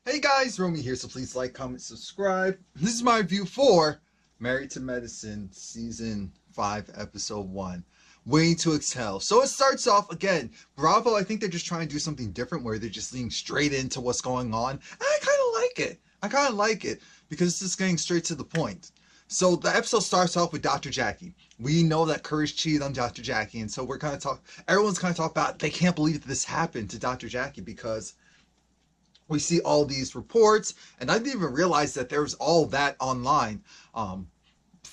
Hey guys, Romie here, so please like, comment, subscribe. This is my review for Married to Medicine Season 5, Episode 1, Waiting to Exhale. So it starts off, again, Bravo, I think they're just trying to do something different where they're just leaning straight into what's going on. And I kind of like it. I kind of like it because it's just getting straight to the point. So the episode starts off with Dr. Jackie. We know that Courage cheated on Dr. Jackie, and so everyone's kind of talking about they can't believe that this happened to Dr. Jackie because we see all these reports, and I didn't even realize that there was all that online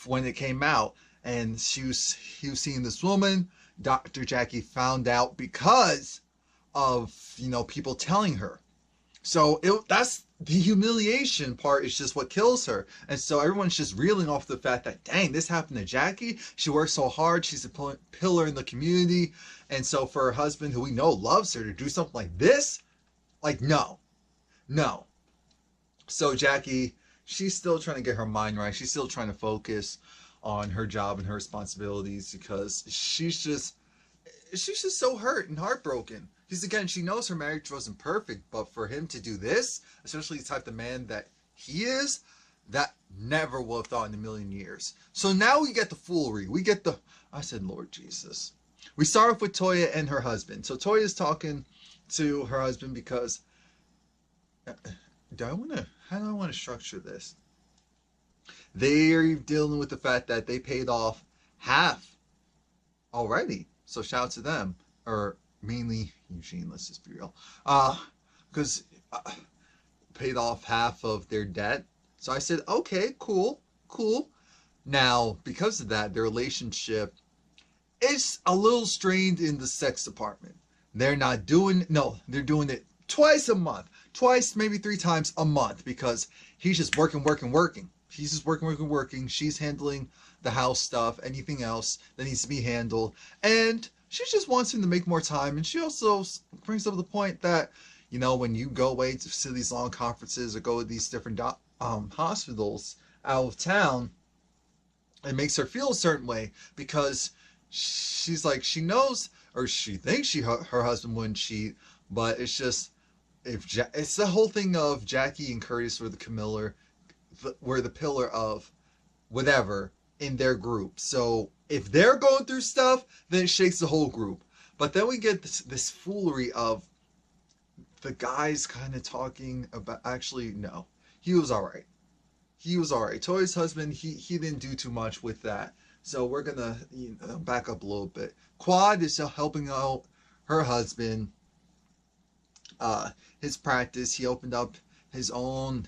when it came out. And he was seeing this woman. Dr. Jackie found out because of people telling her. So that's the humiliation part is just what kills her. And so everyone's just reeling off the fact that, dang, this happened to Jackie. She works so hard. She's a pillar in the community. And so for her husband, who we know loves her, to do something like this, like, no. So Jackie, she's still trying to get her mind right. She's still trying to focus on her job and her responsibilities because she's just so hurt and heartbroken. Because again, she knows her marriage wasn't perfect, but for him to do this, especially the type of man that he is, that never would have thought in a million years. So now we get the foolery. I said, Lord Jesus. We start off with Toya and her husband. So Toya's talking to her husband because how do I want to structure this? They're dealing with the fact that they paid off half already. So shout out to them, or mainly Eugene, let's just be real. Because paid off half of their debt. So I said, okay, cool. Now, because of that, their relationship is a little strained in the sex department. They're doing it twice a month. Twice, maybe 3 times a month, because he's just working. He's just working. She's handling the house stuff, anything else that needs to be handled. And she just wants him to make more time. And she also brings up the point that, when you go away to these long conferences or go to these different hospitals out of town, it makes her feel a certain way because she's like, she knows, or she thinks her husband wouldn't cheat, but it's just, it's the whole thing of Jackie and Curtis were the pillar of whatever in their group. So if they're going through stuff, then it shakes the whole group. But then we get this foolery of the guys kind of talking about, actually, no, he was all right. Toya's husband, he didn't do too much with that. So we're going to back up a little bit. Quad is helping out her husband. His practice, he opened up his own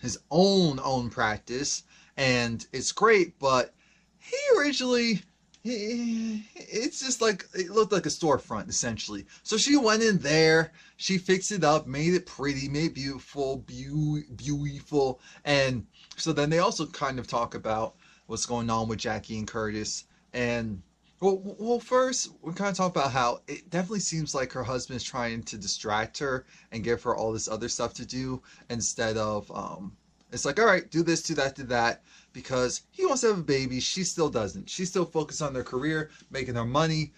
practice, and it's great, but he originally, it's just like, it looked like a storefront essentially. So she went in there, she fixed it up, made it pretty, made it beautiful. And so then they also kind of talk about what's going on with Jackie and Curtis. And well, first, we kind of talk about how it definitely seems like her husband's trying to distract her and give her all this other stuff to do instead of, it's like, all right, do this, do that, because he wants to have a baby. She still doesn't. She's still focused on their career, making her money.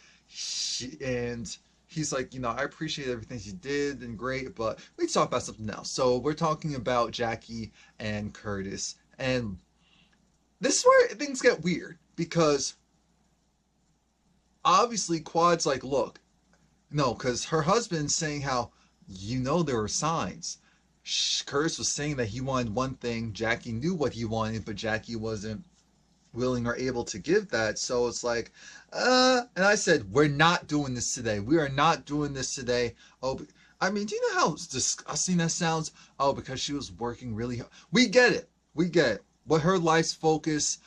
And he's like, I appreciate everything she did and great, but we talk about something else. So we're talking about Jackie and Curtis. And this is where things get weird because obviously Quad's like, look, no, because her husband's saying how, there were signs. Curtis was saying that he wanted one thing. Jackie knew what he wanted, but Jackie wasn't willing or able to give that. So it's like, and I said, we're not doing this today. We are not doing this today. Oh, I mean, do you know how disgusting that sounds? Oh, because she was working really hard. We get it. What her life's focus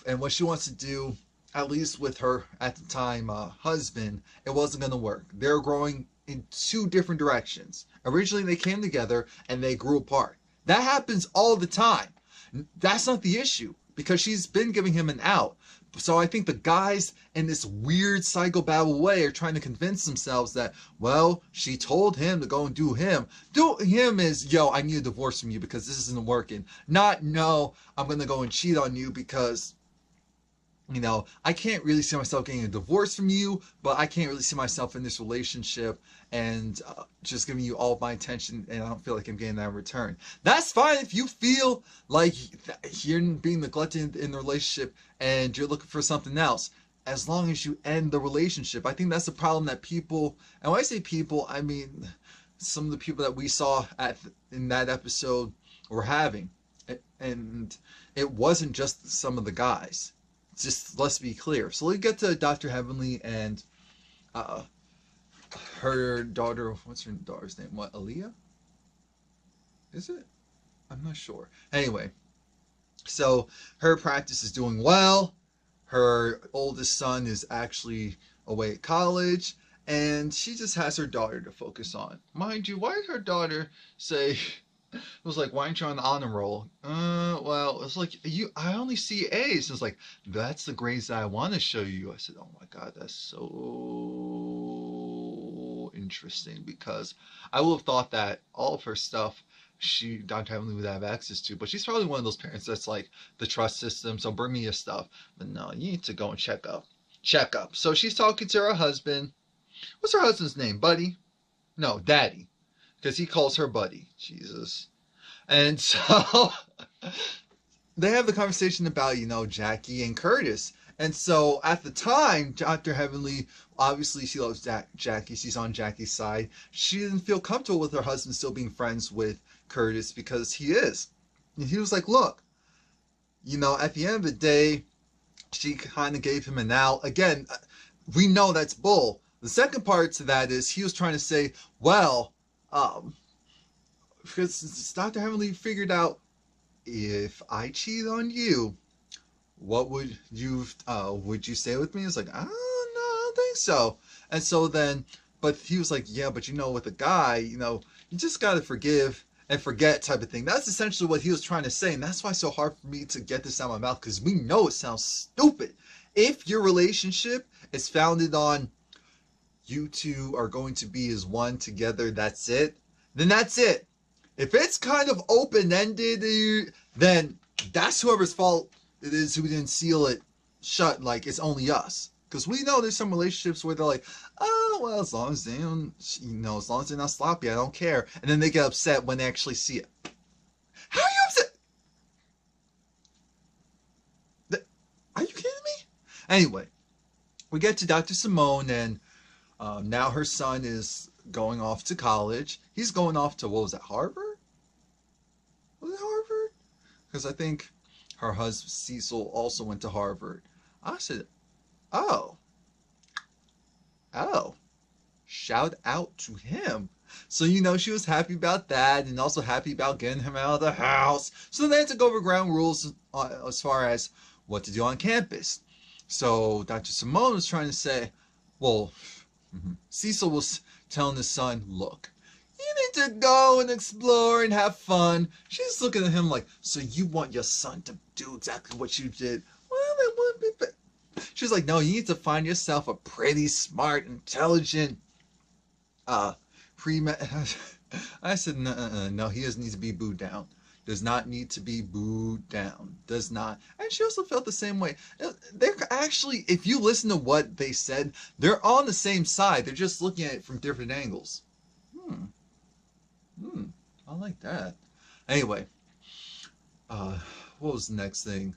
and what she wants to do, at least with her at the time husband, it wasn't going to work. They're growing in 2 different directions. Originally they came together and they grew apart. That happens all the time. That's not the issue because she's been giving him an out. So I think the guys in this weird psychobabble way are trying to convince themselves that, well, she told him to go and do him. Do him is, yo, I need a divorce from you because this isn't working. Not, no, I'm going to go and cheat on you because you know, I can't really see myself getting a divorce from you, but I can't really see myself in this relationship and just giving you all of my attention, and I don't feel like I'm getting that in return. That's fine if you feel like you're being neglected in the relationship and you're looking for something else. As long as you end the relationship, I think that's the problem that people, and when I say people, I mean some of the people that we saw in that episode were having, and it wasn't just some of the guys. Just let's be clear. So let's get to Dr. Heavenly and uh, her daughter. What's her daughter's name? What, Aaliyah? Is it? I'm not sure. Anyway, so her practice is doing well. Her oldest son is actually away at college, and she just has her daughter to focus on. Mind you, why did her daughter say, it was like, why aren't you on the honor roll? Well, it's like, I only see A's. It's like, that's the grades that I want to show you. I said, oh my God, that's so interesting, because I would have thought that all of her stuff, Dr. Heavenly would have access to, but she's probably one of those parents that's like, the trust system, so bring me your stuff. But no, you need to go and check up. So she's talking to her husband. What's her husband's name? Buddy? No, Daddy. Because he calls her Buddy. Jesus. And so they have the conversation about, you know, Jackie and Curtis. And so at the time, Dr. Heavenly, obviously she loves Jackie. She's on Jackie's side. She didn't feel comfortable with her husband still being friends with Curtis, because he is. And he was like, look, you know, at the end of the day, she kind of gave him an out. Again, we know that's bull. The second part to that is he was trying to say, well, because Dr. Heavenly figured out, if I cheat on you, what would you stay with me? It's like, oh, no, I don't think so. And so then, but he was like, yeah, but you know, with a guy, you know, you just got to forgive and forget type of thing. That's essentially what he was trying to say. And that's why it's so hard for me to get this out of my mouth, because we know it sounds stupid. If your relationship is founded on you two are going to be as one together, that's it, then that's it. If it's kind of open-ended, then that's whoever's fault it is who didn't seal it shut, like it's only us. Because we know there's some relationships where they're like, oh, well, as long as they don't, you know, as long as they're not sloppy, I don't care. And then they get upset when they actually see it. How are you upset? Are you kidding me? Anyway, we get to Dr. Simone, and now her son is going off to college. He's going off to, what was it, Harvard? Was it Harvard? Because I think her husband, Cecil, also went to Harvard. I said, oh, shout out to him. So, you know, she was happy about that, and also happy about getting him out of the house. So they had to go over ground rules as far as what to do on campus. So Dr. Simone was trying to say, well, Cecil was telling his son, look, you need to go and explore and have fun. She's looking at him like, so you want your son to do exactly what you did? Well, it would be better. She's like, no, you need to find yourself a pretty smart, intelligent, I said, no, he doesn't need to be booed down. Does not need to be booed down. Does not. And she also felt the same way. They're actually, if you listen to what they said, they're on the same side. They're just looking at it from different angles. I like that. Anyway, what was the next thing?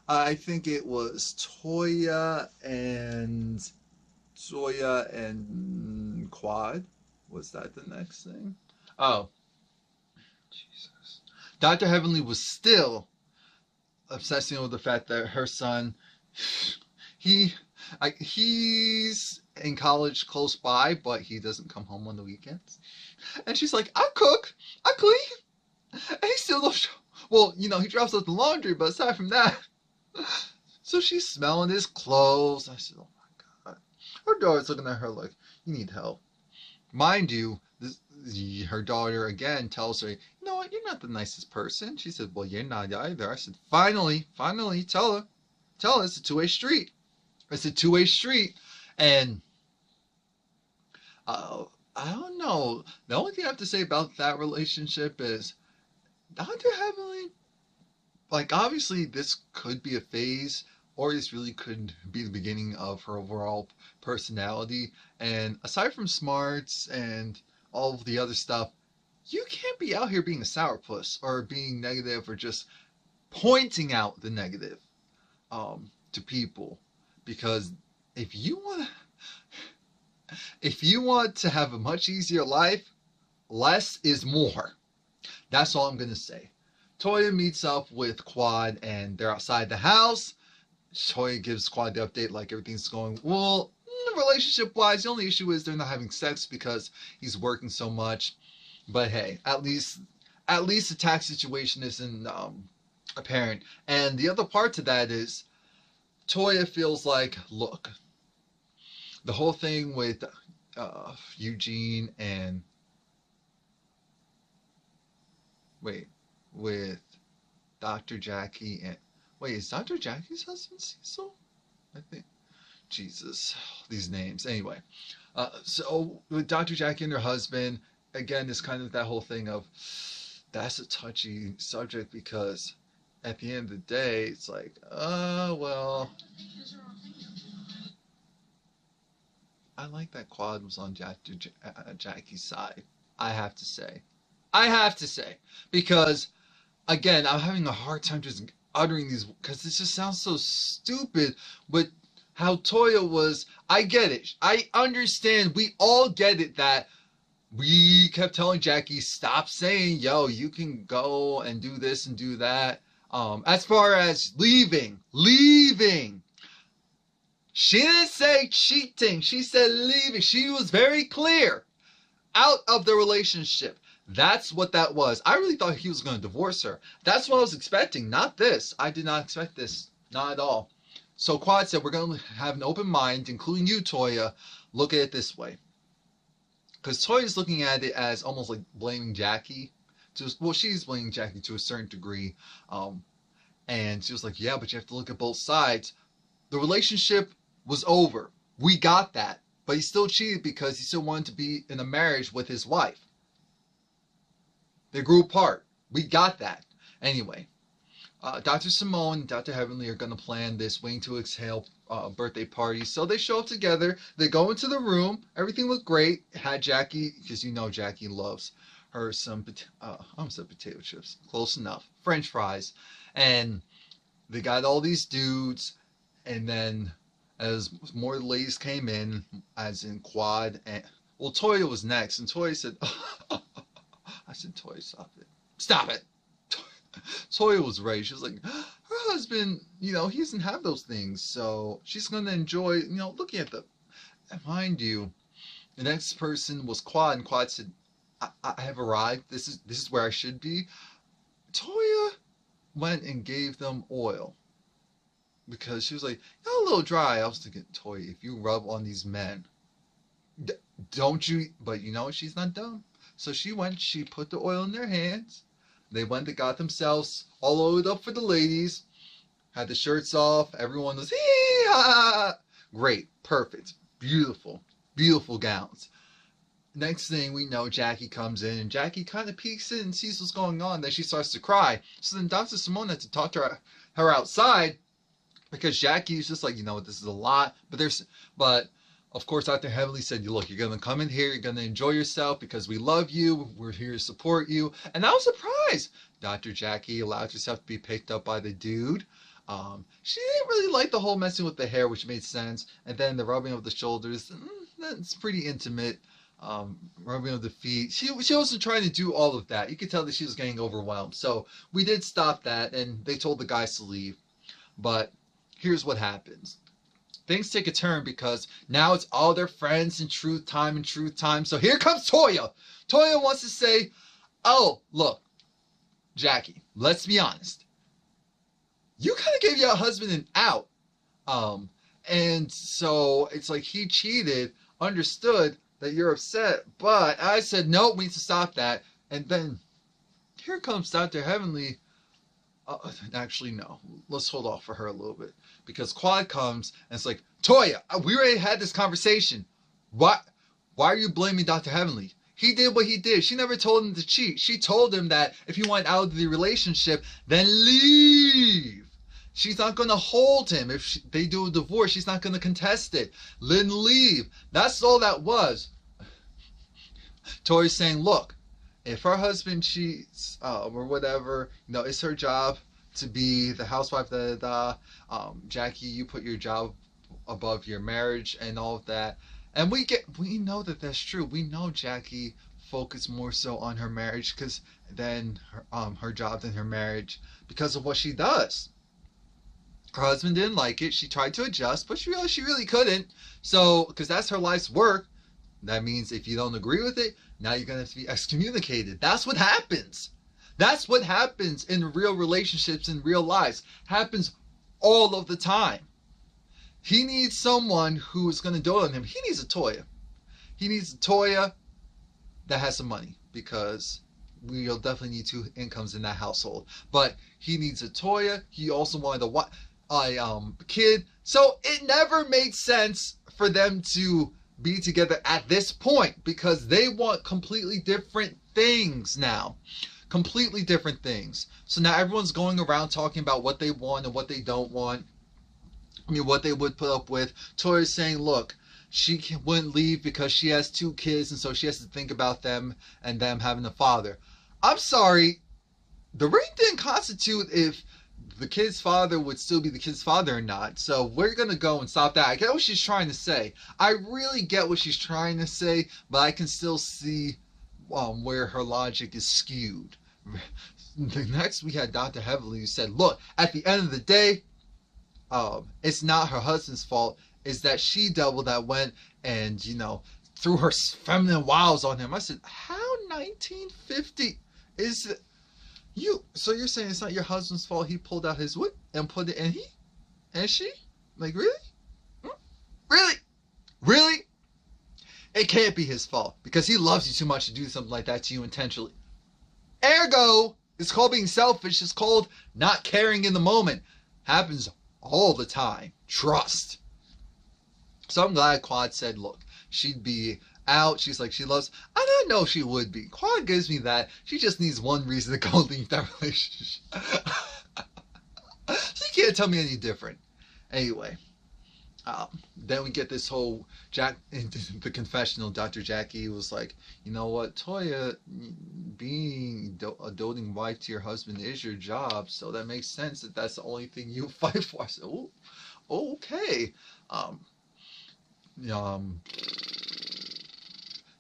I think it was Toya and Quad. Was that the next thing? Oh, Jesus. Dr. Heavenly was still obsessing over the fact that her son, he's in college close by, but he doesn't come home on the weekends. And she's like, I cook, I clean, and he still don't show. Well, you know, he drops out the laundry, but aside from that, so she's smelling his clothes. I said, oh my God. Her daughter's looking at her like, you need help. Mind you, her daughter again tells her, you know what, you're not the nicest person. She said, well, you're not either. I said, finally, tell her it's a two-way street. It's a two-way street. And I don't know. The only thing I have to say about that relationship is Dr. Heavenly, like, obviously this could be a phase, or this really could be the beginning of her overall personality. And aside from smarts and all of the other stuff, you can't be out here being a sourpuss or being negative or just pointing out the negative to people. Because if you want if you want to have a much easier life, less is more. That's all I'm gonna say. Toya meets up with Quad and they're outside the house. Toya gives Quad the update like everything's going well. Relationship wise, the only issue is they're not having sex because he's working so much. But hey, at least the tax situation isn't apparent. And the other part to that is Toya feels like, look, the whole thing with Eugene and with Dr. Jackie and is Dr. Jackie's husband Cecil? I think. Jesus, these names. Anyway, so with Dr. Jackie and her husband, again, it's kind of that whole thing of that's a touchy subject because at the end of the day, it's like, well, I like that Quad was on Jackie's side. I have to say, because again, I'm having a hard time just uttering these because this just sounds so stupid, but how Toya was, I get it. I understand. We all get it that we kept telling Jackie, stop saying, yo, you can go and do this and do that. As far as leaving. She didn't say cheating. She said leaving. She was very clear. Out of the relationship. That's what that was. I really thought he was going to divorce her. That's what I was expecting. Not this. I did not expect this. Not at all. So Quad said, we're going to have an open mind, including you, Toya. Look at it this way. Because Toya's looking at it as almost like blaming Jackie. She's blaming Jackie to a certain degree. And she was like, yeah, but you have to look at both sides. The relationship was over. We got that. But he still cheated because he still wanted to be in a marriage with his wife. They grew apart. We got that. Anyway. Dr. Simone and Dr. Heavenly are going to plan this Waiting to Exhale birthday party. So they show up together. They go into the room. Everything looked great. Had Jackie, because you know Jackie loves her some, I almost said potato chips. Close enough. French fries. And they got all these dudes. And then as more ladies came in, as in Quad, and well, Toya was next. And Toya said, I said, Toya, stop it. Stop it. Toya was right. She was like, her husband, he doesn't have those things. So she's going to enjoy, looking at them. And mind you, the next person was Quad. And Quad said, I have arrived. This is where I should be. Toya went and gave them oil. Because she was like, you're a little dry. I was thinking, Toya, if you rub on these men, don't you? But she's not dumb. So she put the oil in their hands. They went and got themselves all loaded up for the ladies. Had the shirts off. Everyone was, hee-ha! Great. Perfect. Beautiful. Beautiful gowns. Next thing we know, Jackie comes in. And Jackie kind of peeks in and sees what's going on. Then she starts to cry. So then Dr. Simone had to talk to her outside. Because Jackie's just like, this is a lot. But of course, Dr. Heavenly said, look, you're going to come in here. You're going to enjoy yourself because we love you. We're here to support you. And I was surprised. Dr. Jackie allowed herself to be picked up by the dude. She didn't really like the whole messing with the hair, which made sense. And then the rubbing of the shoulders. That's pretty intimate. Rubbing of the feet. She wasn't trying to do all of that. You could tell that she was getting overwhelmed. So we did stop that. And they told the guys to leave. But here's what happens. Things take a turn because now it's all their friends in truth time. So here comes Toya. Toya wants to say, oh, look, Jackie, let's be honest. You kind of gave your husband an out. And so it's like he cheated, understood that you're upset. But I said, no, we need to stop that. And then here comes Dr. Heavenly. Actually, no. Let's hold off for her a little bit. Because Quad comes and it's like, Toya, we already had this conversation. Why are you blaming Dr. Heavenly? He did what he did. She never told him to cheat. She told him that if he went out of the relationship, then leave. She's not going to hold him. If they do a divorce, she's not going to contest it. Then leave. That's all that was. Tori's saying, look, if her husband cheats or whatever, it's her job to be the housewife. Jackie, you put your job above your marriage and all of that. And we know that that's true. We know Jackie focused more so on her marriage than her job than her marriage because of what she does. Her husband didn't like it. She tried to adjust, but she realized she really couldn't. So, because that's her life's work, that means if you don't agree with it, now you're going to have to be excommunicated. That's what happens. That's what happens in real relationships, in real lives. Happens all of the time. He needs someone who is going to dote on him. He needs a Toya. He needs a Toya that has some money, because we'll definitely need two incomes in that household. But he needs a Toya. He also wanted a kid. So it never made sense for them to be together at this point, because they want completely different things now. Completely different things. So now everyone's going around talking about what they want and what they don't want. I mean, what they would put up with. Tori's saying, look, she wouldn't leave because she has two kids, and so she has to think about them and them having a father. I'm sorry, the ring didn't constitute if the kid's father would still be the kid's father or not. So we're going to go and stop that. I get what she's trying to say. I really get what she's trying to say, but I can still see where her logic is skewed. Next, we had Dr. Heavily, who said, look, at the end of the day, it's not her husband's fault. It's that she double that went and, threw her feminine wiles on him. I said, how 1950 is it? So you're saying it's not your husband's fault he pulled out his whip and put it in and she? Like, really? Really? Really? It can't be his fault because he loves you too much to do something like that to you intentionally. Ergo, it's called being selfish. It's called not caring in the moment. Happens all the time. Trust. So I'm glad Quad said, look, she'd be out. She's like, she loves. I don't know if she would be. Quad gives me that. She just needs one reason to go leave that relationship. She can't tell me any different. Anyway, then we get this whole the confessional. Dr. Jackie was like, you know what, Toya, being a doting wife to your husband is your job, so that makes sense that that's the only thing you fight for. I said, oh, okay.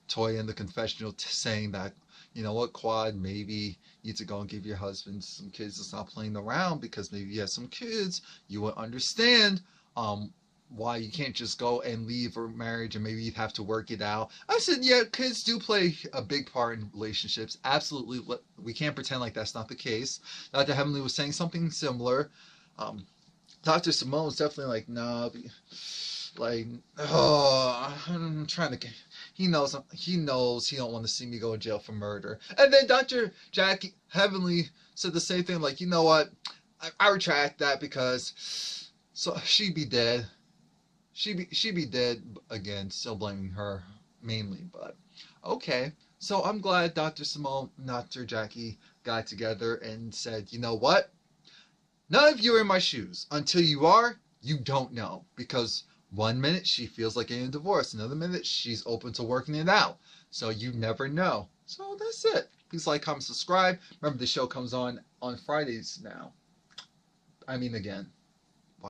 Toya in the confessional saying that, you know what, Quad, maybe you need to go and give your husband some kids to stop playing around, because maybe you have some kids, you would understand why you can't just go and leave a marriage, and maybe you'd have to work it out. I said, yeah, kids do play a big part in relationships. Absolutely. We can't pretend like that's not the case. Dr. Heavenly was saying something similar. Dr. Simone was definitely like, nah, I'm trying to. He knows he don't want to see me go to jail for murder. And then Dr. Jackie Heavenly said the same thing, like, you know what, I retract that, because she'd be dead. She'd be dead again, still blaming her mainly, but okay. So I'm glad Dr. Simone, Dr. Jackie got together and said, you know what? None of you are in my shoes. Until you are, you don't know. Because 1 minute she feels like getting a divorce, another minute she's open to working it out. So you never know. So that's it. Please like, comment, subscribe. Remember, the show comes on Fridays now. I mean, again.